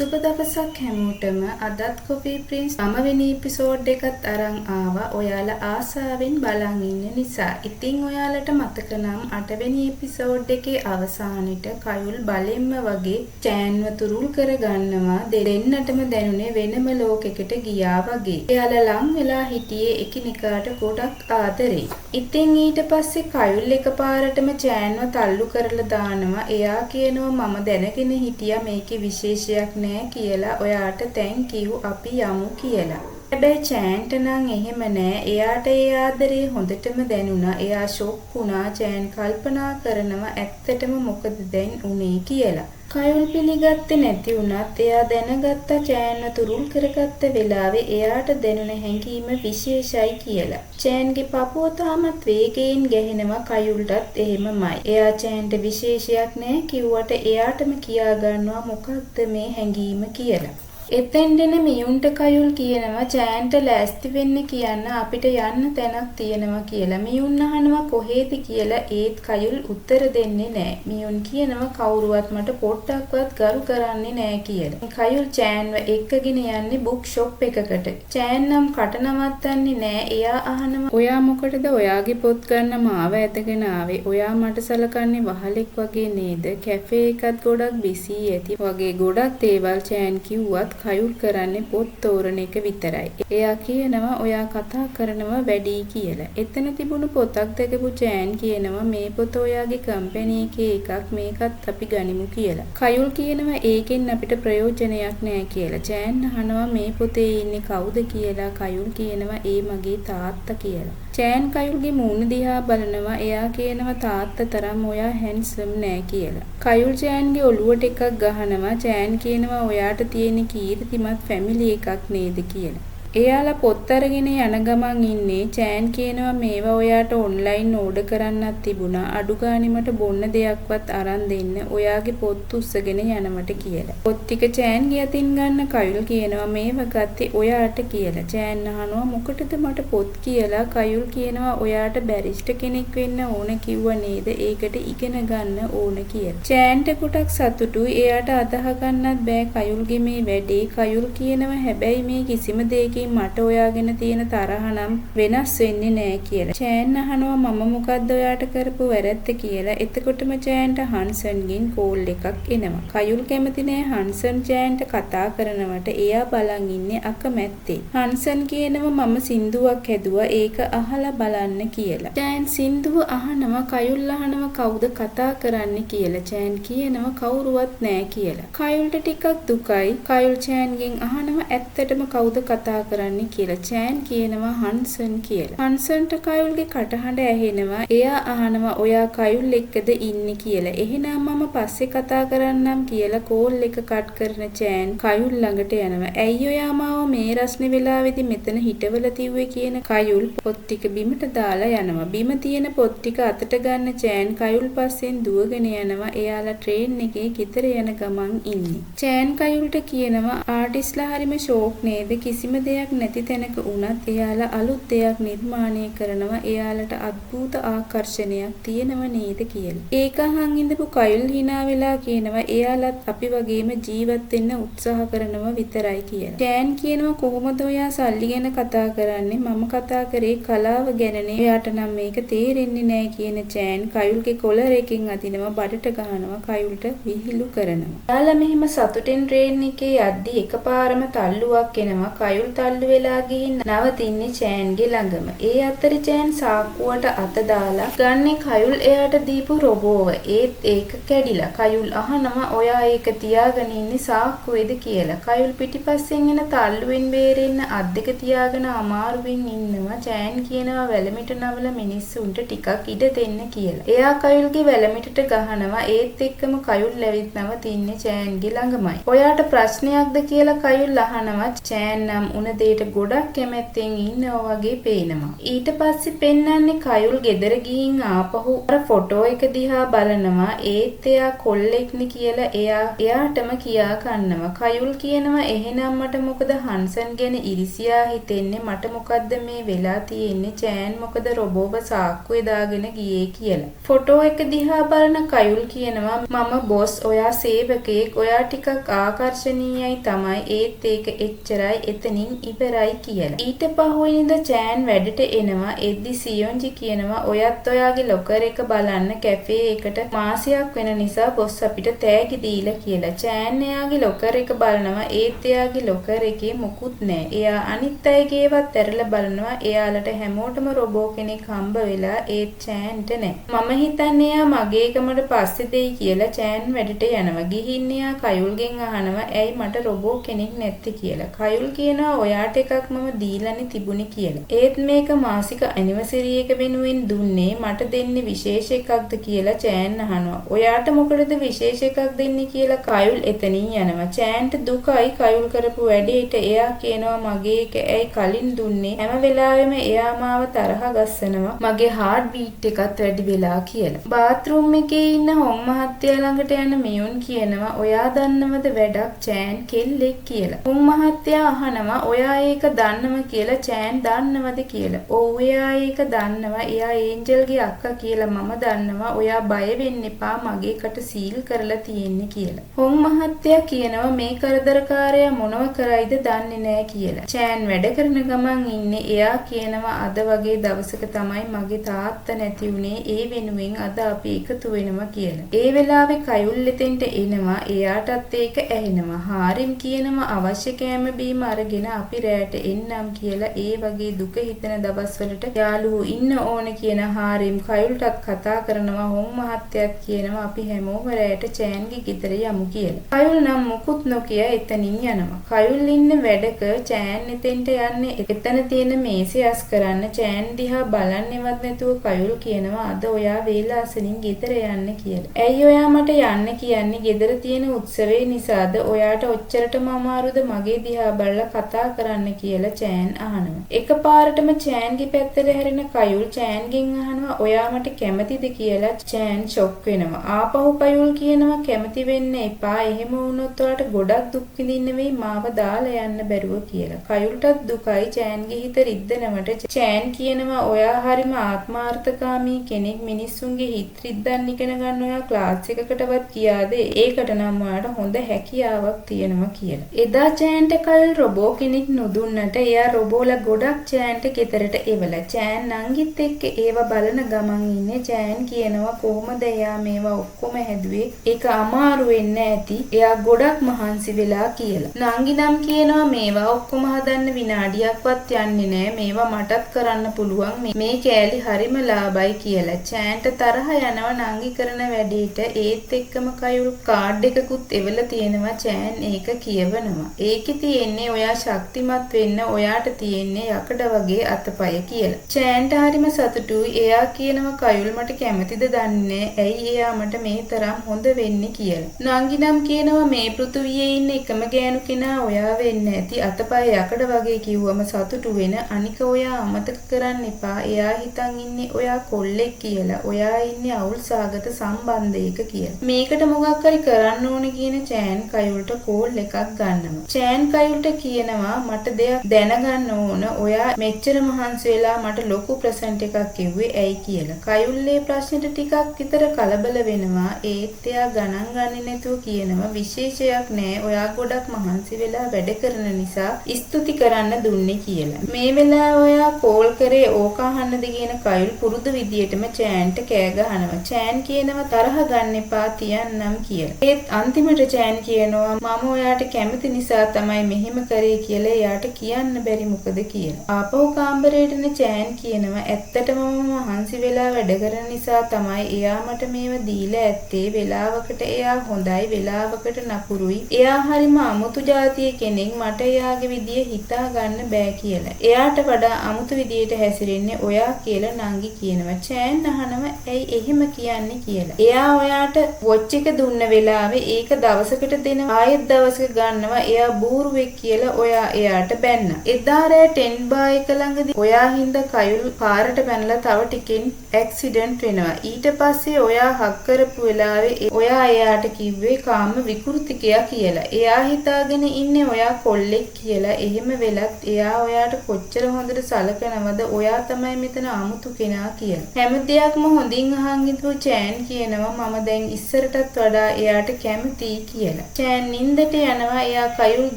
සුබ දවසක් හැමෝටම. අදත් කොපි ප්‍රින්ස් 9 වෙනි එපිසෝඩ් එකත් අරන් ආවා ඔයාලා ආසාවෙන් බලන් ඉන්න නිසා. ඉතින් ඔයාලට මතක නම් 8 වෙනි එපිසෝඩ් එකේ අවසානෙට කයුල් බලෙන්ම වගේ චෑන්ව තුරුල් කරගන්නවා. දෙන්නටම දැනුනේ වෙනම ලෝකෙකට ගියා වගේ. එයාලා ලං වෙලා හිටියේ එකිනෙකාට ගොඩක් ආදරේ. ඉතින් ඊට පස්සේ කයුල් එකපාරටම චෑන්ව තල්ලු කරලා දානවා. එයා කියනවා මම දැනගෙන හිටියා මේකේ විශේෂයක් නෑ කියලා ඔයාට thank you අපි යමු කියලා. හැබැයි චෑන්ට නම් එහෙම නෑ. එයාට ඒ ආදරේ හොඳටම දැනුණා. එයා ෂොක් වුණා. චෑන් කල්පනා කරනවා ඇත්තටම මොකද දැන් උනේ කියලා. කයුල් පිළිගත්තේ නැති වුණත් එයා දැනගත්ත චෑන්ව තුරුල් කරගත්ත වෙලාවේ එයාට දැනුණ හැඟීම විශේෂයි කියලා. චෑන්ගේ පපුව තාමත් වේගයෙන් ගැහෙනවා. කයුල්ටත් එහෙමමයි. එයා චෑන්ට විශේෂයක් නෑ කිව්වට එයාටම කියා ගන්නවා මොකක්ද මේ හැඟීම කියලා. එතෙන්දෙන මියුන්ට කයුල් කියනවා චෑන්ට ලෑස්ති වෙන්න කියන්න අපිට යන්න තැනක් තියෙනවා කියලා. මියුන් අහනවා කොහෙද කියලා. ඒත් කයුල් උත්තර දෙන්නේ නෑ. මියුන් කියනවා කවුරුවත් මට පොඩ්ඩක්වත් ගරු කරන්නේ නෑ කියලා. කයුල් චෑන්ව එක්කගෙන යන්නේ බුක් ෂොප් එකකට. චෑන් නම් කට නවත්තන්නේ නෑ. එයා අහනවා ඔයා මොකටද ඔයාගේ පොත් ගන්න මාව ඇදගෙන ආවේ? ඔයා මට සලකන්නේ වහලෙක් වගේ නේද? කැෆේ එකත් ගොඩක් බිසි ඇති වගේ ගොඩක් දේවල් චෑන් කිව්වත් කයුල් කරන්නේ පොත් තෝරන එක විතරයි. එයා කියනවා ඔයා කතා කරනවා වැඩි කියලා. එතන තිබුණු පොතක් දැකපු චෑන් කියනවා මේ පොත ඔයාගේ කම්පැනි එකේ එකක් මේකත් අපි ගනිමු කියලා. කයුල් කියනවා ඒකෙන් අපිට ප්‍රයෝජනයක් නෑ කියලා. චෑන් අහනවා මේ පොතේ ඉන්නේ කවුද කියලා. කයුල් කියනවා ඒ මගේ තාත්තා කියලා. චෑන් කයුල්ගේ මූණ දිහා බලනවා. එයා කියනවා තාත්තා තරම් ඔයා හැන්සම් නෑ කියලා. කයුල් චෑන්ගේ ඔළුවට එකක් ගහනවා. චෑන් කියනවා ඔයාට තියෙන කීර්තිමත් ෆැමිලි එකක් නේද කියලා. එයාලා පොත් අරගෙන යන ගමන් ඉන්නේ. චෑන් කියනවා මේවා ඔයාට ඔන්ලයින් ඕඩර් කරන්නත් තිබුණා. අඩු ගානේ මට බොන්න දෙයක්වත් අරන් දෙන්න. ඔයාගේ පොත් උස්සගෙන යනවට කියලා. පොත් ටික චෑන්ගේ අතින් ගන්න කයුල් කියනවා මේව ගත්තේ ඔයාට කියලා. චෑන් අහනවා මොකටද මට පොත් කියලා. කයුල් කියනවා ඔයාට බැරිස්ටර් කෙනෙක් වෙන්න ඕන කිව්වා නේද? ඒකට ඉගෙන ගන්න ඕන කියලා. චෑන්ට කොටක් සතුටුයි. එයාට අදහ ගන්නත් බෑ කයුල්ගේ මේ වැඩේ. කයුල් කියනවා හැබැයි මේ කිසිම දෙයක මට ඔයාගෙන තියෙන තරහ නම් වෙනස් වෙන්නේ නෑ කියලා. චෑන් අහනවා මම මොකද්ද ඔයාට කරපු වැරද්ද කියලා. එතකොටම චෑන්ට හන්සන්ගෙන් කෝල් එකක් එනවා. කයුල් කැමති නෑ හන්සන් චෑන්ට කතා කරනවට. එයා බලන් ඉන්නේ අකමැත්තේ. හන්සන් කියනවා මම සින්දුවක් හැදුවා ඒක අහලා බලන්න කියලා. චෑන් සින්දුව අහනවා. කයුල් අහනවා කවුද කතා කරන්නේ කියලා. චෑන් කියනවා කවුරුවත් නෑ කියලා. කයුල්ට ටිකක් දුකයි. කයුල් චෑන්ගෙන් අහනවා ඇත්තටම කවුද කතා කරන්නේ කියලා. චෑන් කියනවා හන්සන් කියලා. හන්සන්ට කයුල්ගේ කටහඬ ඇහෙනවා. එයා අහනවා ඔයා කයුල් එක්කද ඉන්නේ කියලා. එහෙනම් මම පස්සේ කතා කරන්නම් කියලා කෝල් එක කට් කරන චෑන් කයුල් ළඟට යනවා. ඇයි ඔයා මාව මේ රස්නේ වෙලාවේදී මෙතන හිටවල තිව්වේ කියන කයුල් පොත් ටික බිමට දාලා යනවා. බිම තියෙන පොත් ටික අතට ගන්න චෑන් කයුල් පස්සෙන් දුවගෙන යනවා. එයාලා ට්‍රේන් එකේ ගෙදර යන ගමන් ඉන්නේ. චෑන් කයුල්ට කියනවා ආටිස්ලා හරිම ෂෝක් නේද? කිසිම දෙයක් නැති තැනක වුණත් එයාලා අලුත් දෙයක් නිර්මාණය කරනවා. එයාලට අద్భుත ආකර්ෂණයක් තියෙනව නේද කියලා. ඒක අහන් ඉඳපු කයුල් hina වෙලා කියනවා එයාලත් අපි වගේම ජීවත් වෙන්න උත්සාහ කරනවා විතරයි කියලා. චෑන් කියනවා කොහොමද ඔයා සල්ලි ගැන කතා කරන්නේ? මම කතා කරේ කලාව ගැනනේ. එයාට නම් මේක තේරෙන්නේ නෑ කියන චෑන් කයුල්ගේ කොලර් එකෙන් අදිනවා. බඩට ගහනවා. කයුල්ට විහිළු කරනවා. එයාලා මෙහෙම සතුටෙන් ට්‍රේන් එකේ යද්දි එකපාරම තල්ලුවක් එනවා. කයුල් තල්ලු වෙලා ගිහින් නවතින්නේ චෑන්ගේ ළඟම. ඒ අතර චෑන් සාක්කුවට අත දාලා ගන්නේ කයුල් එයාට දීපු රොබෝව. ඒත් ඒක කැඩිලා. කයුල් අහනවා ඔයා ඒක තියාගෙන ඉන්නේ සාක්කුවේද කියලා. කයුල් පිටිපස්සෙන් එන තල්ලුවෙන් බේරෙන්න අත් දෙක තියාගෙන අමාරුවෙන් ඉන්නවා. චෑන් කියනවා වැලමිට නවල මිනිස්සුන්ට ටිකක් ඉඩ දෙන්න කියලා. එයා කයුල්ගේ වැලමිටට ගහනවා. ඒත් එක්කම කයුල් ලැවිත් නවතින්නේ චෑන්ගේ ළඟමයි. ඔයාට ප්‍රශ්නයක්ද කියලා කියලා කයුල් අහනවා. චෑන් නම් උන දෙයට ගොඩක් කැමැත්තෙන් ඉන්නවා වගේ පේනවා. ඊට පස්සේ පෙන්නන්නේ කයුල් ගෙදර ගිහින් ආපහු අර ෆොටෝ එක දිහා බලනවා. ඒත් එයා කොල්ලෙක්නි කියලා එයාටම කියා ගන්නවා. කයුල් කියනවා එහෙනම් මට මොකද හන්සන් ගැන ඉරිසියා හිතෙන්නේ, මට මොකද්ද මේ වෙලා තියෙන්නේ, චෑන් මොකද රොබෝව සාක්කුවේ දාගෙන ගියේ කියලා. ෆොටෝ එක දිහා බලන කයුල් කියනවා මම බොස්, ඔයා සේවකයෙක්, ඔයා ටිකක් ආකර්ශනීයයි තමයි, ඒත් ඒක එච්චරයි, එතනින් ඉවරයි කියලා. ඊට පහුවෙනිදා චෑන් වැඩට එනවා. එද්දි සියොන්ජි කියනවා ඔයත් ඔයාගේ ලොකර් එක බලන්න, කැෆේ එකට මාසයක් වෙන නිසා බොස් අපිට තෑගි දීලා කියලා. චෑන් එයාගේ ලොකර් එක බලනවා. ඒත් එයාගේ ලොකර් එකේ මුකුත් නෑ. එයා අනිත් අයගේවත් ඇරලා බලනවා. එයාලට හැමෝටම රොබෝ කෙනෙක් හම්බ වෙලා, ඒත් චෑන්ට නෑ. මම හිතන්නේ එයා මගේ එකමට පස්සේ දෙයි කියලා. චෑන් වැඩට යනවා. ගිහින් එයා කයුල්ගෙන් අහනවා ඇයි මට රොබෝ කෙනෙක් නැත්තේ කියලා. කයුල් කියනවා ඔයාට එකක් මම දීලානේ තිබුණේ කියලා. ඒත් මේක මාසික ඇනිවර්සරි එක වෙනුවෙන් දුන්නේ, මට දෙන්නේ විශේෂ එකක්ද කියලා චෑන් අහනවා. ඔයාට මොකටද විශේෂ එකක් දෙන්නේ කියලා කයුල් එතනින් යනවා. චෑන්ට දුකයි කයුල් කරපු වැඩේට. එයා කියනවා මගේ එක ඇයි කලින් දුන්නේ, හැම වෙලාවෙම එයා මාව තරහ ගස්සනවා, මගේ හાર્ට් බීට් එකත් වැඩි වෙලා කියලා. බාත්රූම් එකේ ඉන්න හොම් මහත්තයා ළඟට යන මියුන් කියනවා ඔයා දන්නවද වැඩක් චෑන් කෙල්ලෙක් කියලා. හොම් මහත්තයා අහනවා ඔයා ඒක දන්නව කියලා. චෑන් දන්නවද කියලා. ඔව් එයා ඒක දන්නවා, එයා ඒන්ජල්ගේ අක්කා කියලා මම දන්නවා, ඔයා බය වෙන්න එපා, මගේ කට සීල් කරලා තියෙන්නේ කියලා. හොම් මහත්තයා කියනවා මේ කරදරකාරයා මොනව කරයිද දන්නේ නෑ කියලා. චෑන් වැඩ කරන ගමන් ඉන්නේ. එයා කියනවා අද වගේ දවසක තමයි මගේ තාත්තා නැති වුණේ, ඒ වෙනුවෙන් අද අපි එකතු වෙනවා කියලා. ඒ වෙලාවේ කයුල් එතෙන්ට එනවා. එයාටත් ඒක ඇහෙනවා. හාරිම් කියනවා අවශ්‍ය කෑම බීම අරගෙන අපි රැට එන්නම් කියලා. ඒ වගේ දුක හිතෙන දවස්වලට යාළුවෝ ඉන්න ඕන කියන හාරිම් කයුල්ටත් කතා කරනවා. හොම් මහත්තයාත් කියනවා අපි හැමෝම රැට චෑන්ගේ ගෙදර යමු කියලා. කයුල් නම් මුකුත් නොකිය එතනින් යනවා. කයුල් ඉන්න වැඩක චෑන් එතෙන්ට යන්නේ එතන තියෙන මේසෙ අස් කරන්න. චෑන් දිහා බලන්නේවත් නැතුව කයුල් කියනවා අද ඔයා වේලාසනින් ගෙදර යන්න කියලා. ඇයි ඔයා මට යන්න කියන්නේ, ගෙදර තියෙන උත්සවය නිසාද, ඔයාට ඔච්චරටම අමාරුද මගේ දිහා බලලා කතා කරන්න කියලා චෑන් අහනවා. එකපාරටම චෑන්ගේ පැත්තට හැරෙන කයුල් චෑන්ගෙන් අහනවා ඔයා මට කැමතිද කියලා. චෑන් ෂොක් වෙනවා. ආපහු කයුල් කියනවා කැමති වෙන්න එපා, එහෙම වුණොත් ඔයාට ගොඩක් දුක් විඳින්න වෙයි, මාව දාලා යන්න බැරුව කියලා. කයුල්ටත් දුකයි. චෑන්ගේ හිත රිද්දනවට චෑන් කියනවා ඔයා හරිම ආත්මාර්ථකාමී කෙනෙක්, මිනිස්සුන්ගේ හිත රිද්දන්න ඉගෙන ගන්න ඔයා ක්ලාස් එකකටවත් ගියාද, ඒකට නම් ඔයාට හොඳ හැකියාවක් තියෙනවා කියලා. එදා චෑන්ට කයුල් රොබෝ කෙනෙක් නොදුන්නට එයා රොබෝලා ගොඩක් චෑන්ට ගෙදරට එවලා. චෑන් නංගිත් එක්ක ඒවා බලන ගමන් ඉන්නේ. චෑන් කියනවා කොහොමද එයා මේවා ඔක්කොම හැදුවේ, ඒක අමාරු වෙන්න ඇති, එයා ගොඩක් මහන්සි වෙලා කියලා. නංගි නම් කියනවා මේවා ඔක්කොම හදන්න විනාඩියක්වත් යන්නේ නෑ, මේවා මටත් කරන්න පුළුවන්, මේ කෑලි හරිම ලාභයි කියලා. චෑන්ට තරහ යනවා නංගි කරන වැඩේට. ඒත් එක්කම කයුල් කාඩ් එකකුත් එවලා තියෙනවා. චෑන් ඒක කියවනවා. ඒකේ තියෙන්නේ ඔයා ශක්තිමත් වෙන්න, ඔයාට තියෙන්නේ යකඩ වගේ අතපය කියලා. චෑන්ට හරිම සතුටුයි. එයා කියනවා කයුල් මට කැමතිද දන්නේ නෑ, ඇයි එයා මට මේ තරම් හොඳ වෙන්නේ කියලා. නංගි නම් කියනවා මේ පෘථුවියේ ඉන්න එකම ගෑනු කෙනා ඔයා වෙන්න ඇති, අතපය යකඩ වගේ කිව්වම සතුටු වෙන, අනික ඔයා අමතක කරන්න එපා, එයා හිතන් ඉන්නේ ඔයා කොල්ලෙක් කියලා, ඔයා ඉන්නේ අවුල් සාගත සම්බන්ධයක කියලා. මේකට මොකක් හරි කරන්න ඕන කියන චෑන් කයුල්ට කෝල් එකක් ගන්නවා. චෑන් කයුල්ට කියනවා මට දෙයක් දැනගන්න ඕන, ඔයා මෙච්චර මහන්සි වෙලා මට ලොකු ප්‍රසන්ට් එකක් කිව්වේ ඇයි කියලා. කයුල්ගේ ප්‍රශ්නෙට ටිකක් විතර කලබල වෙනවා. ඒත් එයා ගණන් ගන්නේ නැතුව කියනවා විශේෂයක් නෑ, ඔයා ගොඩක් මහන්සි වෙලා වැඩ කරන නිසා ස්තුති කරන්න දුන්නේ කියලා. මේ වෙලාව ඔයා කෝල් කරේ ඕක අහන්නද කියන කයුල් පුරුදු විදියටම චෑන්ට කෑ ගහනවා. චෑන් කියනවා තරහ ගන්න එපා තියන්නම් කියලා. ඒත් අන්තිමට චෑන් කියනවා මම ඔයාට කැමති නිසා තමයි මෙහෙම කරේ කියලා. එයාට කියන්න බැරි මොකද කියලා. ආපහු කාමරේටන චෑන් කියනවා ඇත්තටම මම මහන්සි වෙලා වැඩ කරන නිසා තමයි එයා මට මේව දීලා ඇත්තේ. වෙලාවකට එයා හොඳයි, වෙලාවකට නපුරුයි. එයා හරිම අමුතු જાතිය කෙනෙක්, මට එයාගේ විදිය හිතා ගන්න බෑ කියලා. එයාට වඩා අමුතු විදියට හැසිරෙන්නේ ඔයා කියලා නංගි කියනවා. චෑන් අහනවා ඇයි එහෙම කියන්නේ කියලා. එයා ඔයාට වොච් එක දුන්න වෙලාවේ ඒක දවසකට දෙනවා, ආයෙත් දවසක ගන්න ගන්නවා එයා බූරුවෙක් කියලා ඔයා එයාට බැන්නා. එදා රෑ 10 බා 1 ළඟදී ඔයා හින්දා කයුල් පාරට පැනලා තව ටිකෙන් ඇක්සිඩන්ට් වෙනවා. ඊට පස්සේ ඔයා හක් කරපු වෙලාවේ ඔයා එයාට කිව්වේ කාම විකෘතිකයා කියලා. එයා හිතාගෙන ඉන්නේ ඔයා කොල්ලෙක් කියලා. එහෙම වෙලත් එයා ඔයාට කොච්චර හොඳට සලකනවද ඔයා තමයි මෙතන අමුතු කෙනා කියලා. හැම දෙයක්ම හොඳින් අහන් ඉඳපු චෑන් කියනවා මම දැන් ඉස්සරටත් වඩා එයාට කැමතියි කියලා. චෑන් නින්දට යනවා. එයා කයුල්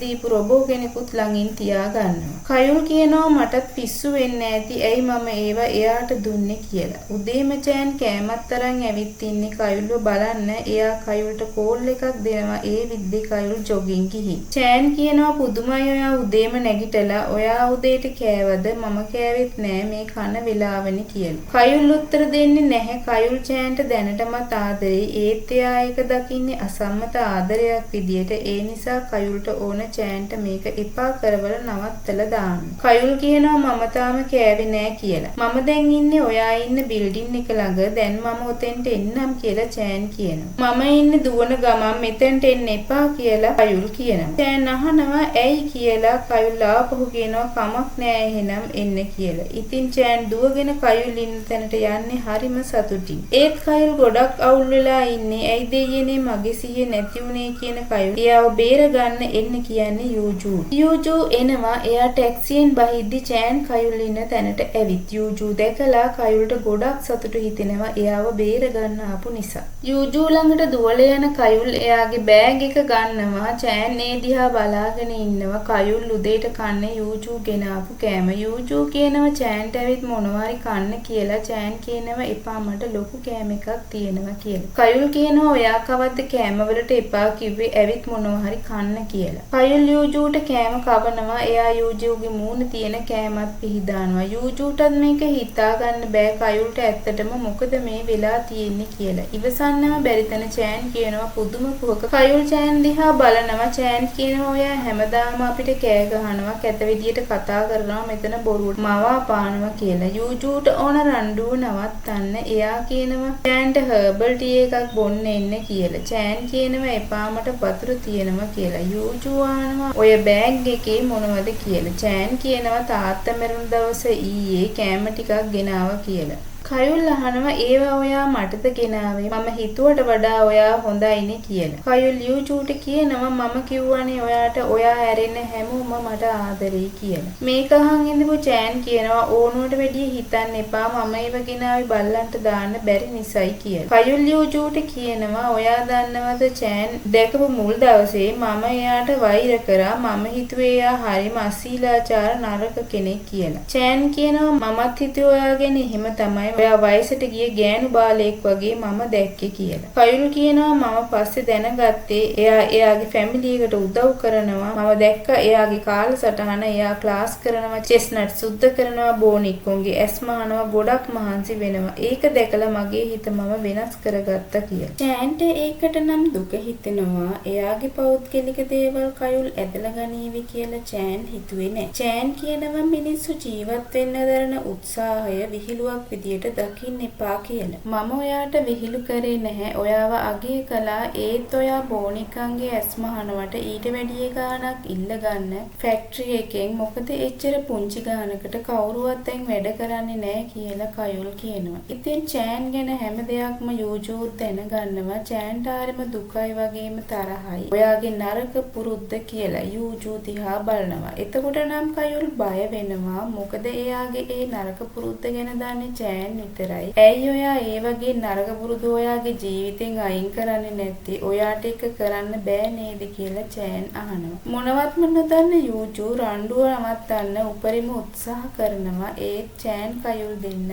දීපු රොබෝ කෙනෙකුත් ළඟින් තියා ගන්නවා. කයුල් කියනවා මටත් පිස්සු වෙන්නේ නැති. ඇයි මම ඒවා එයාට දුන්නේ කියලා. උදේම චෑන් කෑමත් තරම් ඇවිත් ඉන්නේ කයුල්ව බලන්න. එයා කයුල්ට කෝල් එකක් දෙනවා. ඒ විද්දේ කයුල් ජොගින් ගිහින්. චෑන් කියනවා පුදුමයි ඔයා උදේම නැගිටලා ඔයා උදේට කෑවද? මම කෑවෙත් නෑ මේ කන වෙලාවනේ කියලා. කයුල් උත්තර දෙන්නේ නැහැ. කයුල් චෑන්ට දැනටමත් ආදරේ. ඒත් එයා ඒක දකින්නේ අසම්මත ආදරයක් විදියට. ඒ නිසා කයුල්ට ඕන චෑන්ට මේක එපා කරවල නවත්තලා දාන්න. කයුල් කියනවා මම තාම කෑවේ නෑ කියලා. මම දැන් ඉන්නේ ඔයා ඉන්න බිල්ඩින් එක ළඟ. දැන් මම ඔතෙන්ට එන්නම් කියලා චෑන් කියනවා. මම ඉන්නේ දුවන ගමන් මෙතෙන්ට එන්න එපා කියලා කයුල් කියනවා. චෑන් අහනවා ඇයි කියලා. කයුල් ආපහු කියනවා කමක් නෑ එහෙනම් එන්න කියලා. ඉතින් චෑන් දුවගෙන කයුල් ඉන්න තැනට යන්නේ හරිම සතුටින්. ඒත් කයුල් ගොඩක් අවුල් වෙලා ඉන්නේ. ඇයි දෙයියනේ මගේ සිහිය නැති වුනේ කියන කයුල්. එයාව බේර ගන්න එන්න කියන්නේ යූජූ. යූජූ එනවා. එයා ටැක්සියෙන් බහිද්දි චෑන් කයුල් ඉන්න තැනට ඇවිත්. යූජූ දැකලා කයුල්ට ගොඩක් සතුටු හිතෙනවා එයාව බේර ගන්න ආපු නිසා. යූජූ ළඟට දුවල යන කයුල් එයාගේ බෑග් එක ගන්නවා. චෑන් ඒ දිහා බලාගෙන ඉන්නවා. කයුල් උදේට කන්නේ යූජූ ගෙනාපු කෑම. යූජූ කියනවා චෑන්ට ඇවිත් මොනවාරි කන්න කියලා. චෑන් කියනවා එපා මට ලොකු කෑම එකක් තියෙනවා කියලා. කයුල් කියනවා ඔයා කවද්ද කෑම වලට එපා කිව්වේ ඇවිත් මොනවාරි කන්න කියලා. කයුල් යූජූට කෑම කවනවා. එයා යූජූගේ මූණ තියෙන කෑමත් පිහදානවා. යූජූටත් මේක හිතා ගන්න බෑ කයුල්ට ඇත්තටම මොකද මේ වෙලා තියෙන්නේ කියලා. ඉවසන්නම බැරි තැන චෑන් කියනවා පුදුම කුහක. කයුල් චෑන් දිහා බලනවා. චෑන් කියනවා ඔයා හැමදාම අපිට කෑ ගහනවා කැත විදියට කතා කරනවා මෙතන බොරුවට මවා පානවා කියලා. යූජූට ඕන රණ්ඩුව නවත්තන්න. එයා කියනවා චෑන්ට හර්බල් ටී එකක් බොන්න එන්න කියලා. චෑන් කියනවා එපා මට වතුර තියෙනවා කියලා. යූජූ අහනවා ඔය බෑග් එකේ මොනවද කියලා. චෑන් කියනවා තාත්තා මැරුණ දවස ඊයේ කෑම ටිකක් ගෙනාවා කියලා. කයුල් අහනවා ඒවා ඔයා මටද ගෙනාවේ? මම හිතුවට වඩා ඔයා හොඳයිනේ කියලා. කයුල් යූජූට කියනවා මම කිව්වනේ ඔයාට ඔයා ඇරෙන්න හැමෝම මට ආදරේ කියලා. මේක අහන් ඉඳපු චෑන් කියනවා ඕනුවට වැඩිය හිතන්න එපා මම ඒව ගෙනාවේ බල්ලන්ට දාන්න බැරි නිසයි කියලා. කයුල් යූජූට කියනවා ඔයා දන්නවද චෑන් දැකපු මුල් දවසේ මම එයාට වෛර කරා. මම හිතුවේ එයා හරිම අසීලාචාර නරක කෙනෙක් කියලා. චෑන් කියනවා මමත් හිතුවේ ඔයා ගැන එහෙම තමයි. ඔයා වයසට ගිය ගෑනු බාලයෙක් වගේ මම දැක්කේ කියලා. කයුල් කියනවා මම පස්සේ දැනගත්තේ එයා එයාගේ ෆැමිලි එකට උදව් කරනවා. මම දැක්කා එයාගේ කාලසටහන එයා ක්ලාස් කරනවා, චෙස්නට් සුද්ධ කරනවා, බෝනික්කුන්ගේ ඇස් මහනවා, ගොඩක් මහන්සි වෙනවා. ඒක දැකලා මගේ හිත මම වෙනස් කරගත්තා කියලා. චෑන්ට ඒකට නම් දුක හිතෙනවා. එයාගේ පෞද්ගලික දේවල් කයුල් ඇදලා ගනීවි කියලා චෑන් හිතුවේ නෑ. චෑන් කියනවා මිනිස්සු ජීවත් වෙන්න දරන උත්සාහය විහිළුවක් විදියට දකින්න එපා කියලා. මම ඔයාට විහිළු කරේ නැහැ. ඔයාව අගය කළා. ඒත් ඔයා බෝනිකන්ගේ ඇස් මහනවට ඊට වැඩිය ගාණක් ඉල්ල ගන්න ෆැක්ටරි එකෙන් මොකද එච්චර පුංචි ගාණකට කවුරුවත් දැන් වැඩ කරන්නේ නැහැ කියලා කයුල් කියනවා. ඉතින් චෑන් ගැන හැම දෙයක්ම යූජූ දැනගන්නවා. චෑන්ට හරිම දුකයි වගේම තරහයි. ඔයාගේ නරක පුරුද්ද කියලා යූජූ දිහා බලනවා. එතකොට නම් කයුල් බය වෙනවා. මොකද එයාගේ ඒ නරක පුරුද්ද ගැන දන්නේ චෑන් විතරයි. ඇයි ඔයා ඒ වගේ නරක පුරුදු ඔයාගේ ජීවිතෙන් අයින් කරන්නේ නැත්තේ? ඔයාට ඒක කරන්න බෑ නේද කියලා චෑන් අහනවා. මොනවත්ම නොදන්න යූජූ රණ්ඩුව නවත්තන්න උපරිම උත්සාහ කරනවා. ඒත් චෑන් කයුල් දෙන්න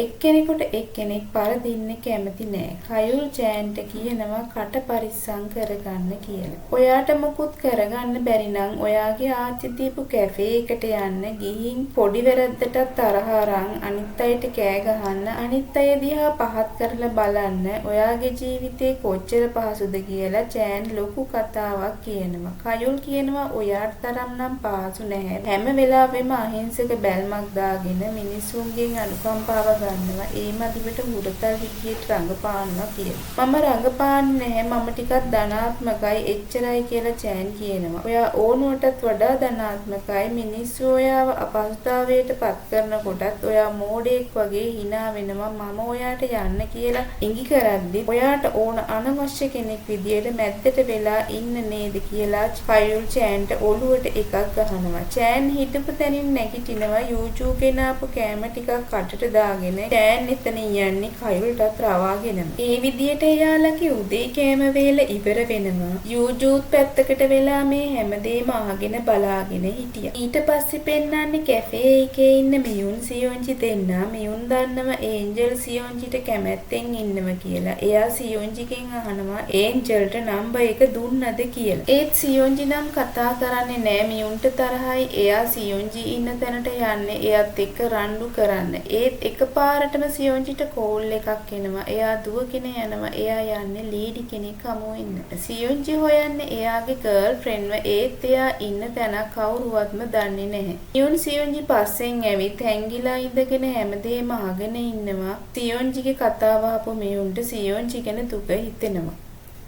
එක්කෙනෙකුට එක්කෙනෙක් පරදින්න කැමති නෑ. කයුල් චෑන්ට කියනවා කට පරිස්සම් කරගන්න කියලා. ඔයාට මොකුත් කරගන්න බැරි නම් ඔයාගේ ආච්චි දීපු කැෆේ එකට යන්න ගිහින් පොඩි වැරද්දට තරහ අරන් අනිත් අයට කෑ ගහන්න අහන්න අනිත් අය දිහා පහත් කරලා බලන්න ඔයාගේ ජීවිතේ කොච්චර පහසුද කියලා චෑන් ලොකු කතාවක් කියනවා. කයුල් කියනවා ඔයාට තරම් නම් පහසු නැහැ. හැම වෙලාවෙම අහිංසක බැල්මක් දාගෙන මිනිසුන්ගෙන් අනුකම්පාව ගන්නවා. ඒ මදිවට හුරතල් විදියට රඟපානවා කියලා. මම රඟපාන්නේ නැහැ. මම ටිකක් ධනාත්මකයි එච්චරයි කියලා චෑන් කියනවා. ඔයා ඕනුවටත් වඩා ධනාත්මකයි. මිනිස්සු ඔයාව අපහසුතාවයට පත් කරනකොටත් ඔයා මෝඩයෙක් වගේ hina වෙනවා. මම ඔයාට යන්න කියලා ඉඟි කරද්දි ඔයාට ඕන අනවශ්‍ය කෙනෙක් විදියට මැද්දට වෙලා ඉන්න නේද කියලා කයුල් චෑන්ට ඔළුවට එකක් ගහනවා. චෑන් හිටපු තැනින් නැගිටිනවා. යූජූ ගෙනාපු කෑම ටිකක් කටට දාගෙන චෑන් එතන යන්නේ කයුල්ටත් රවාගෙනම. ඒ විදියට එයාලගේ උදේ කෑම වේල ඉවර වෙනවා. යූජූත් පැත්තකට වෙලා මේ හැමදේම අහගෙන බලාගෙන හිටියා. ඊට පස්සේ පෙන්නන්නේ කැෆේ එකේ ඉන්න මියුන් සියොන්ජි දෙන්නා. මියුන් දන්නව ඒන්ජල් සියොන්ජිට කැමැත්තෙන් ඉන්නව කියලා. එයා සියොන්ජිගෙන් අහනවා ඒන්ජල්ට නම්බර් එක දුන්නද කියලා. ඒත් සියොන්ජි නම් කතා කරන්නේ නෑ. මියුන්ට තරහයි. එයා සියොන්ජි ඉන්න තැනට යන්නේ එයාත් එක්ක රණ්ඩු කරන්න. ඒත් එකපාරටම සියොන්ජිට කෝල් එකක් එනවා. එයා දුවගෙන යනවා. එයා යන්නේ ලීඩි කෙනෙක් හමු වෙන්නට. සියොන්ජි හොයන්නේ එයාගේ ගර්ල් ෆ්‍රෙන්ඩ්ව. ඒත් එයා ඉන්න තැන කවුරුවත්ම දන්නේ නැහැ. මියුන් සියොන්ජි පස්සෙන් ඇවිත් හැංගිලා ඉඳගෙන හැමදේම අහගෙන ඉන්නවා. සියොන්ජිගේ කතාව අහපු මියුන්ට සියොන්ජි ගැන දුක හිතෙනවා.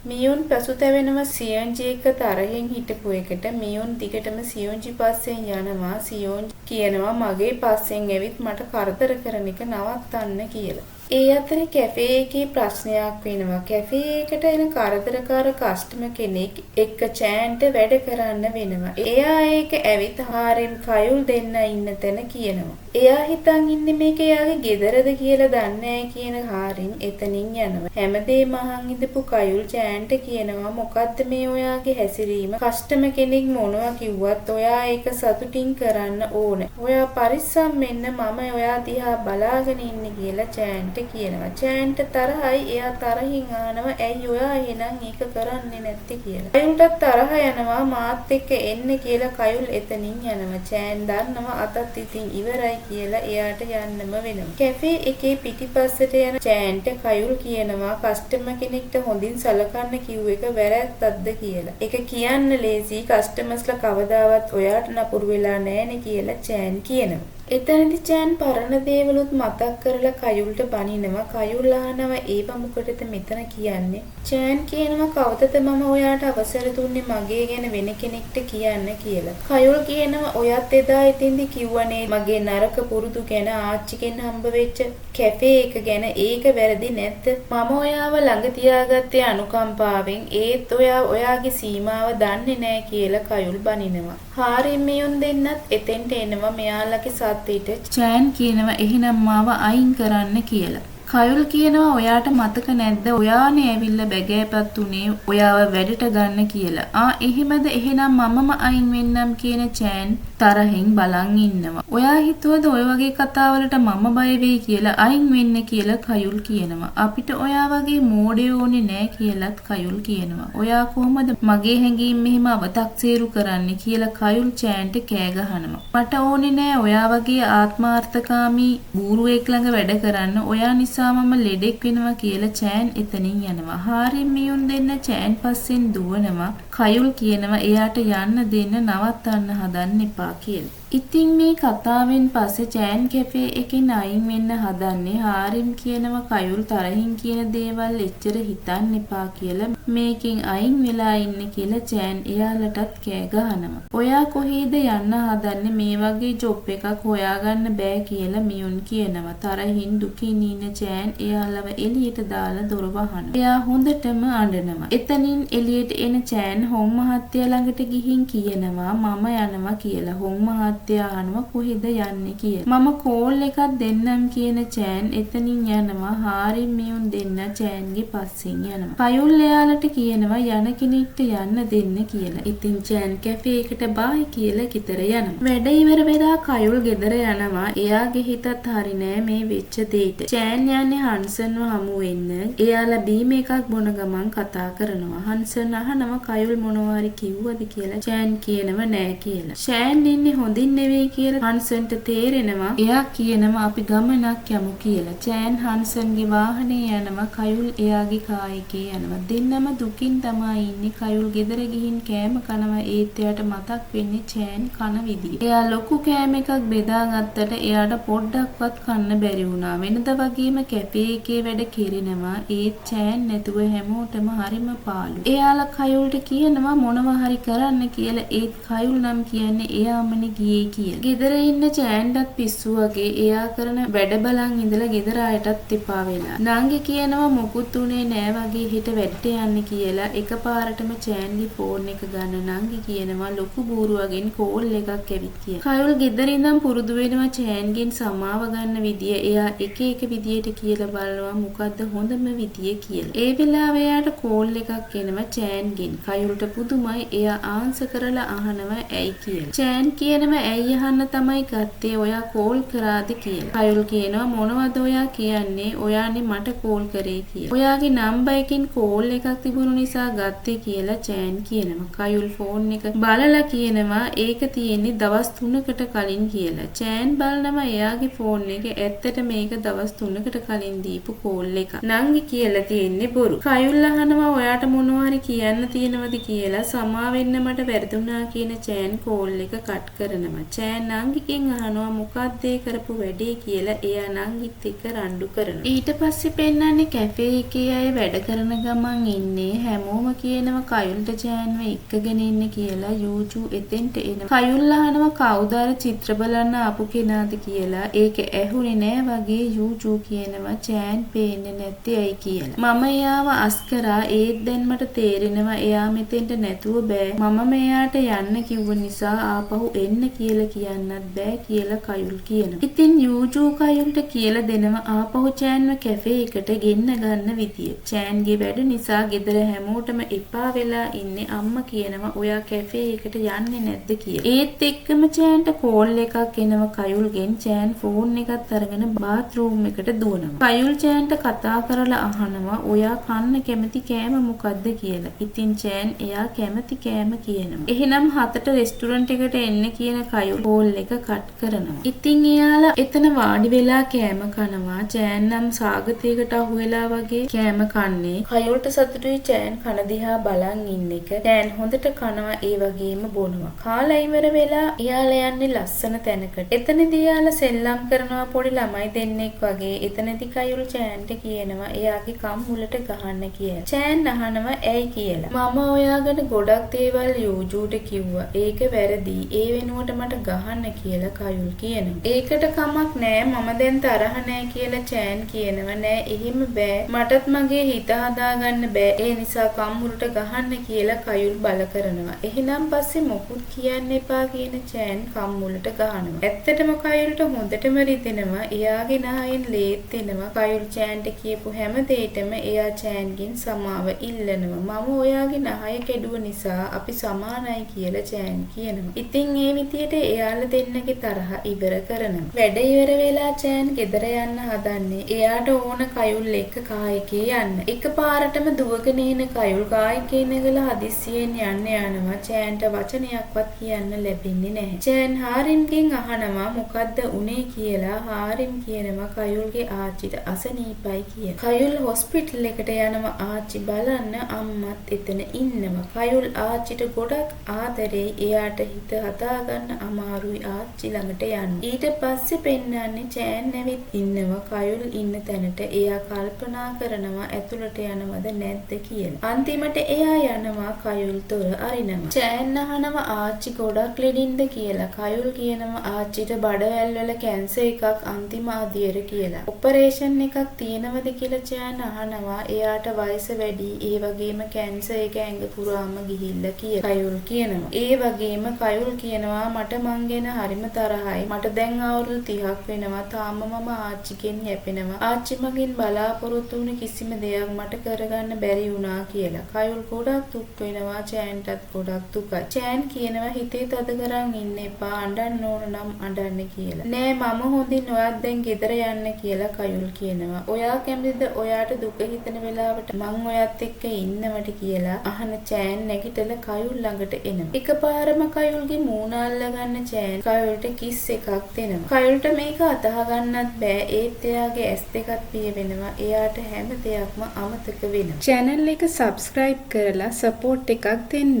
මියුන් පසුතැවෙනවා සියොන්ජි එක්ක තරහින් හිටපු එකට. මියුන් දිගටම සියොන්ජි පස්සෙන් යනවා. සියොන්ජි කියනවා මගේ පස්සෙන් ඇවිත් මට කරදර කරන එක නවත්තන්න කියලා. ඒ අතරේ කැෆේ එකේ ප්‍රශ්නයක් වෙනවා. කැෆේ එකට එන කරදරකාර කස්ටමර් කෙනෙක් එක්ක චෑන්ට වැඩ කරන්න වෙනවා. එයා ඒක ඇවිත් හාරෙම් කයුල් දෙන්න ඉන්න තැන කියනවා. එයා හිතන් ඉන්නේ මේක එයාගේ ගෙදරද කියලා දන්නේ නැහැ කියන හාරෙම් එතනින් යනවා. හැමදේම අහන් ඉඳපු කයුල් චෑන්ට කියනවා මොකද්ද මේ ඔයාගේ හැසිරීම? කස්ටමර් කෙනෙක් මොනවා කිව්වත් ඔයා ඒක සතුටින් කරන්න ඕන. ඔයා පරිස්සම් වෙන්න මම ඔයා දිහා බලාගෙන ඉන්නේ කියලා චෑන්ට කියනවා. චෑන්ට තරහයි. එයා තරහින් අහනවා ඇයි ඔයා එහෙනම් ඒක කරන්නේ නැත්තේ කියලා. කයුල්ට තරහ යනවා. මාත් එක්ක එන්න කියලා කයුල් එතනින් යනවා. චෑන් දන්නවා අතත් ඉතින් ඉවරයි කියලා එයාට යන්නම වෙනවා. කැෆේ එකේ පිටිපස්සට යන චෑන්ට කයුල් කියනවා කස්ටමර් කෙනෙක්ට හොඳින් සලකන්න කිව්ව එක වැරැද්දක්ද කියලා. ඒක කියන්න ලේසි. කස්ටමර්ස්ලා කවදාවත් ඔයාට නපුරු වෙලා නැහැනේ කියලා චෑන් කියනවා. එතනදි චෑන් පරණ දේවලුත් මතක් කරලා කයුල්ට බනිනවා. කයුල් අහනවා ඒව මොකටද මෙතන කියන්නේ? චෑන් කියනවා කවදද මම ඔයාට අවසර දුන්නේ මගේ ගැන වෙන කෙනෙක්ට කියන්න කියලා. කයුල් කියනවා ඔයත් එදා ඉතින්දි කිව්වනේ මගේ නරක පුරුදු ගැන ආච්චිගෙන් හම්බ වෙච්ච කැෆේ එක ගැන. ඒක වැරදි නැද්ද? මම ඔයාව ළඟ තියාගත්තේ අනුකම්පාවෙන්. ඒත් ඔයා ඔයාගේ සීමාව දන්නේ නැහැ කියලා කයුල් බනිනවා. හාරෙම් මියුන් දෙන්නත් එතෙන්ට එනවා මෙයාලගේ චෑන් කියනවා එහෙනම් මාව අයින් කරන්න කියලා. කයුල් කියනවා ඔයාට මතක නැද්ද ඔයානේ ඇවිල්ලා බැගෑපත් උනේ ඔයාව වැඩට ගන්න කියලා. එහෙමද? එහෙනම් මමම අයින් වෙන්නම් කියන චෑන් තරහින් බලන් ඉන්නවා. ඔයා හිතුවද ඔය වගේ කතාවලට මම බය වෙයි කියලා අයින් වෙන්න කියලා කයුල් කියනවා. අපිට ඔයා වගේ මෝඩයෝ ඕනේ නෑ කියලාත් කයුල් කියනවා. ඔයා කොහොමද මගේ හැඟීම් මෙහෙම අවතක්සේරු කරන්නේ කියලා කයුල් චෑන්ට කෑ ගහනවා. මට ඕනේ නෑ ඔයා වගේ ආත්මාර්ථකාමී බූරුවෙක් ළඟ වැඩ කරන්න. ඔයා නිසා මම ලෙඩෙක් වෙනවා කියලා චෑන් එතනින් යනවා. හාරෙම් මියුන් දෙන්න චෑන් පස්සෙන් දුවනවා. කයුල් කියනවා එයාට යන්න දෙන්න නවත්තන්න හදන්න එපා කියලා. ඉතින් මේ කතාවෙන් පස්සේ චෑන් කැෆේ එකෙන් අයින් වෙන්න හදන්නේ. හාරෙම් කියනවා කයුල් තරහින් කියන දේවල් එච්චර හිතන්න එපා කියලා මේකෙන් අයින් වෙලා ඉන්න කියලා චෑන් එයාලටත් කෑ ගහනවා. ඔයා කොහේද යන්න හදන්නේ? මේ වගේ ජොබ් එකක් හොයාගන්න බෑ කියලා මියුන් කියනවා. තරහින් දුකින් ඉන්න චෑන් එයාලව එළියට දාලා දොර වහනවා. එයා හොඳටම අඬනවා. එතනින් එළියට එන චෑන් හොම් මහත්තයා ළඟට ගිහින් කියනවා මම යනවා කියලා. හොම් මහත්තයා අහනවා කොහෙද යන්නේ කියලා. මම කෝල් එකක් දෙන්නම් කියන චෑන් එතනින් යනවා. හාරෙම් මියුන් දෙන්න චෑන්ගේ පස්සෙන් යනවා. කයුල් එයාලට කියනවා යන කෙනෙක්ට යන්න දෙන්න කියලා. ඉතින් චෑන් කැෆේ එකට බායි කියලා ගෙදර යනවා. වැඩ ඉවර වෙලා කයුල් ගෙදර යනවා. එයාගේ හිතත් හරි නෑ මේ වෙච්ච දෙයට. චෑන් යන්නේ හන්සන්ව හමු වෙන්න. එයාලා බීම එකක් බොන ගමන් කතා කරනවා. හන්සන් අහනවා කයුල් මොනවා හරි කිව්වද කියලා චෑන් කියනවා නෑ කියලා. ෂෑන් ඉන්නේ හොඳින් නෙවෙයි කියලා හන්සන්ට තේරෙනවා. එයා කියනවා අපි ගමනක් යමු කියලා. චෑන් හන්සන්ගේ වාහනේ යනවා. කයුල් එයාගේ කායකේ යනවා. දෙන්නම දුකින් තමයි ඉන්නේ. කයුල් ගෙදර ගිහින් කෑම කනවා. ඒත් එයාට මතක් වෙන්නේ චෑන් කන විදිය. එයා ලොකු කෑම එකක් බෙදාගත්තට එයාට පොඩ්ඩක්වත් කන්න බැරි වුණා. වෙනද වගේම කැෆේ එකේ වැඩ කෙරෙනවා. ඒත් චෑන් නැතුව හැමෝටම හරිම පාළු. එයාලා කයුල්ට කියනවා මොනවා හරි කරන්න කියලා. ඒත් කයුල් නම් කියන්නේ එයාමනේ ගියේ කියලා. ගෙදර ඉන්න චෑන්ටත් පිස්සු වගේ එයා කරන වැඩ බලන් ඉඳලා ගෙදර අයටත් එපා වෙලා. නංගි කියනවා මොකුත් උනේ නෑ වගේ හෙට වැඩට යන්න කියලා. එකපාරටම චෑන්ගේ ෆෝන් එක ගන්න නංගි කියනවා ලොකු බූරුවගෙන් කෝල් එකක් ඇවිත් කියලා. කයුල් ගෙදර ඉඳන් පුරුදු වෙනවා චෑන්ගෙන් සමාව ගන්න විදිය. එයා එක එක විදියට කියලා බලනවා මොකද්ද හොඳම විදිය කියලා. ඒ වෙලාවේ එයාට කෝල් එකක් එනවා චෑන්ගෙන්. කයුල්ට පුදුමයි. එයා ආන්සර් කරලා අහනවා ඇයි කියලා. චෑන් කියනවා ඇයි අහන්න තමයි ගත්තේ ඔයා කෝල් කරාද කියලා. කයුල් කියනවා මොනවද ඔයා කියන්නේ? ඔයානේ මට කෝල් කරේ කියලා. ඔයාගේ නම්බර් එකෙන් කෝල් එකක් තිබුණු නිසා ගත්තේ කියලා චෑන් කියනවා. කයුල් ෆෝන් එක බලලා කියනවා ඒක තියෙන්නේ දවස් 3කට කලින් කියලා. චෑන් බලනවා එයාගේ ෆෝන් එක ඇත්තට මේක දවස් 3කට කලින් දීපු කෝල් එකක්. නංගි කියලා තියෙන්නේ බොරු. කයුල් අහනවා ඔයාට මොනවා හරි කියන්න තියෙනවද කියලා. සමා වෙන්න මට වැරදුනා කියන චෑන් කෝල් එක කට් කරනවා. චෑන් නංගිගෙන් අහනවා මොකක්ද ඒ කරපු වැඩේ කියලා. එයා නංගිත් එක්ක රණ්ඩු කරනවා. ඊට පස්සේ පෙන්නන්නේ කැෆේ එකේ අය වැඩ කරන ගමන් ඉන්නේ. හැමෝම කියනවා කයුල්ට චෑන්ව එක්කගෙන ඉන්න කියලා. යූජු එතෙන්ට එනවා. කයුල් අහනවා කවුද අර චිත්‍ර බලන්න ආපු කෙනාද කියලා. ඒක ඇහුනේ නෑ වගේ යූජු කියනවා චෑන් පේන්නේ නැත්තේ ඇයි කියලා. මම එයාව අස්කරා ඒත් දැන් මට තේරෙනවා එයා මෙතෙන්ට නැතුව බෑ. මම මෙයාට යන්න කිව්ව නිසා ආපහු එන්න කියලා කියන්නත් බෑ කියලා කයුල් කියනවා. ඉතින් යූජු කයුල්ට කියලා දෙනවා ආපහු චෑන්ව කැෆේ එකට ගෙන්න ගන්න විදිය. චෑන්ගේ වැඩ නිසා ගෙදර හැමෝටම එපා වෙලා ඉන්නේ. අම්මා කියනවා ඔයා කැෆේ එකට යන්නේ නැද්ද කියලා. ඒත් එක්කම චෑන්ට කෝල් එකක් එනවා කයුල්ගෙන්. චෑන් ෆෝන් එකත් අරගෙන බාත් รู ම් එකට දුවනවා. කයුල් චෑන්ට කතා කරලා අහනවා ඔයා කන්න කැමති කෑම මොකද්ද කියලා. ඉතින් චෑන් එයා කැමති කෑම කියනවා. එහෙනම් 7ට රෙස්ටුරන්ට් එකට එන්න කියන කයුල් කෝල් එක කට් කරනවා. ඉතින් එයාලා එතන වාඩි වෙලා කෑම කනවා. චෑන් නම් සාගතයකට අහු වෙලා වගේ කෑම කන්නේ. කයුල්ට සතුටුයි චෑන් කන දිහා බලන් ඉන්න එක. චෑන් හොඳට කනවා ඒ වගේම බොනවා. කාලා ඉවර වෙලා එයාලා යන්නේ ලස්සන තැනකට. එතනදී එයාලා සෙල්ලම් කරනවා පොඩි ළමයි දෙන්නෙක් වගේ. එතනදී කයුල් චෑන්ට කියනවා එයාගේ කම් මුලට ගහන්න කියලා. චෑන් අහනවා ඇයි කියලා. මම ඔයාගෙන ගොඩක් දේවල් යූජුට කිව්වා. ඒක වැරදි. ඒ වෙනුවට මට ගහන්න කියලා කයුල් කියනවා. ඒකට කමක් නෑ මම දැන් තරහ නෑ කියලා චෑන් කියනවා. නෑ එහෙම බෑ. මටත් මගේ හිත හදාගන්න බෑ. ඒ නිසා කම්මුලට ගහන්න කියලා කයුල් බල කරනවා. එහෙනම් පස්සේ මොකුත් කියන්න එපා කියන චෑන් කම්මුලට ගහනවා. ඇත්තටම කයුල්ට හොඳටම රිදෙනවා. එයාගේ නහයෙන් ලේත් එනවා. කයුල් චෑන්ට කියපු හැම දෙයකටම එයා චෑන්ගෙන් සමාව ඉල්ලනවා. මම ඔයාගේ නහය කැඩුව නිසා අපි සමානයි කියලා චෑන් කියනවා. ඉතින් ඒ විදියට එයාලා දෙන්නගේ තරහ ඉවර කරනවා. වැඩ ඉවර වෙලා චෑන් ගෙදර යන්න හදන්නේ. එයාට ඕන කයුල් එක්ක කායකේ යන්න. එකපාරටම දුවගෙන එන කයුල් කායකේ නැගලා හදිස්සියෙන් යනවා. චෑන්ට වචනයක්වත් කියන්න ලැබෙන්නේ නැහැ. චෑන් හාරිම්ගෙන් අහනවා මොකද්ද උනේ කියලා. හාරිම් කියනවා කයුල්ගේ ආච්චිට අසනීපයි කියලා. කයුල් හොස්පිටල් එකට යනවා ආච්චි බලන්න. අම්මත් එතන ඉන්නවා. කයුල් ආච්චිට ගොඩක් ආදරේ. එයාට හිත හදාගන්න අමාරුයි ආච්චි ළඟට යන්න. ඊට පස්සේ පෙන්නන්නේ චෑන් නැවිත් ඉන්නවා කයුල් ඉන්න තැනට. එයා කල්පනා කරනවා ඇතුළට යනවද නැද්ද කියලා. අන්තිමට එයා යනවා කයුල් තොර අරිනවා. චෑන් අහනවා ආච්චි ගොඩක් ලෙඩින්ද කියලා. කයුල් කියනවා ආච්චිට බඩවැල් වල කැන්සර් එකක් අන්තිම අදියර කියලා. ඔපරේෂන් එකක් තියෙනවද කියලා චෑන් අහනවා. එයාට වයස වැඩි. ඒ වගේම කැන්සර් එක ඇඟ පුරාම ගිහිල්ලා කියලා. කයුල් කියනවා. ඒ වගේම කයුල් කියනවා මට මං ගැන හරිම තරහයි. මට දැන් අවුරුදු 30ක් වෙනවා. තාම මම ආච්චිගෙන් යැපෙනවා. ආච්චි මගෙන් බලාපොරොත්තු වුණ කිසිම දෙයක් මට කරගන්න බැරි වුණා කියලා. කයුල් ගොඩක් දුක් වෙනවා. චෑන්ටත් ගොඩක් දුකයි. චෑන් කියනවා හිතේ තද කරන් ඉන්න එපා. අඬන්න ඕන නම් අඬන්න කියලා. නෑ මම හොඳින් ඔයාත් දැන් ගෙදර යන්න කියලා කයුල් කියනවා. ඔයා කැමතිද ඔයාට දුක හිතෙන වෙලාවට මං ඔයත් එක්ක ඉන්නවට කියලා අහන චෑන් නැගිටලා කයුල් ළඟට එනවා. එකපාරම කයුල්ගේ මූණ අල්ලගන්න චෑන් කයුල්ට කිස් එකක් දෙනවා. කයුල්ට මේක අතහ ගන්නත් බෑ. ඒත් එයාගේ ඇස් දෙකත් පිය වෙනවා. එයාට හැම දෙයක්ම අමතක වෙනවා. channel එක subscribe කරලා support එකක් දෙන්න.